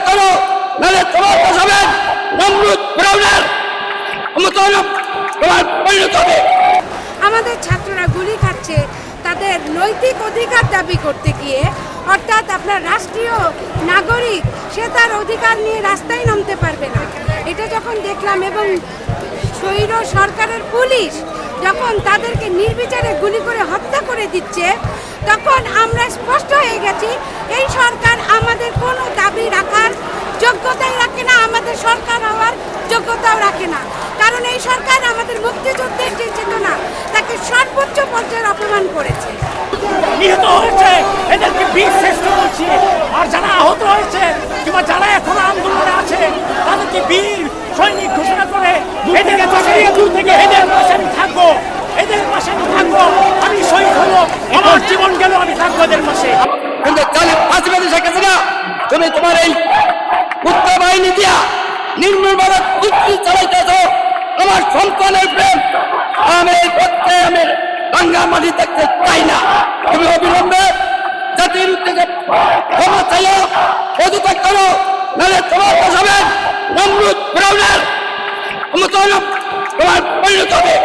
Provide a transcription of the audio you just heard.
করো, নাহলে তোমার বসাবেন নমরুদ ফিরআউনের তোমার পরিণত হবে। আমাদের ছাত্ররা গুলি খাচ্ছে তাদের নৈতিক অধিকার দাবি করতে গিয়ে, অর্থাৎ আপনার রাষ্ট্রীয় নাগরিক সে তার অধিকার নিয়ে রাস্তায় নামতে পারবে না। এটা যখন দেখলাম এবং স্বৈর সরকারের পুলিশ যখন তাদেরকে নির্বিচারে গুলি করে হত্যা করে দিচ্ছে, তখন আমরা স্পষ্ট হয়ে গেছি এই সরকার আমাদের কোনো দাবি রাখার যোগ্যতাই রাখে না, আমাদের সরকার হওয়ার যোগ্যতাও রাখে না। কারণ এই সরকার আমাদের মুক্তিযুদ্ধের যে চেতনা তাকে সর্বোচ্চ পর্যায়ে অপমান করেছে। নিহত হয়েছে এদেরকে বীর শ্রেষ্ঠ বলছি, আর যারা আহত হয়েছে কিংবা যারা এখন আন্দোলনে আছে তাদেরকে বীর সৈনিক ঘোষণা করে এদের দূর থেকে এদের পাশে আমি থাকবো, এদের পাশে আমি থাকবো। আমি শহীদ হলো, আমার জীবন গেল, আমি থাকবো এদের পাশে। কিন্তু ফাঁসিবাদী শেখ হাসিনা, তুমি তোমার এই কুত্তা বাহিনী দিয়া নির্মূলভাবে কুস্তি চালাইতেছ আমার সন্তানের প্রেম। আমি এই পথে আমি বাংলা মাটি দেখতে চাই না। তুমি অবিলম্বে জাতির উদ্যোগে ক্ষমা চাইও, পদত্যাগ করো, নাহলে তোমার বসাবেন নমরুদ ফিরআউনের তোমার পরিণত হবে।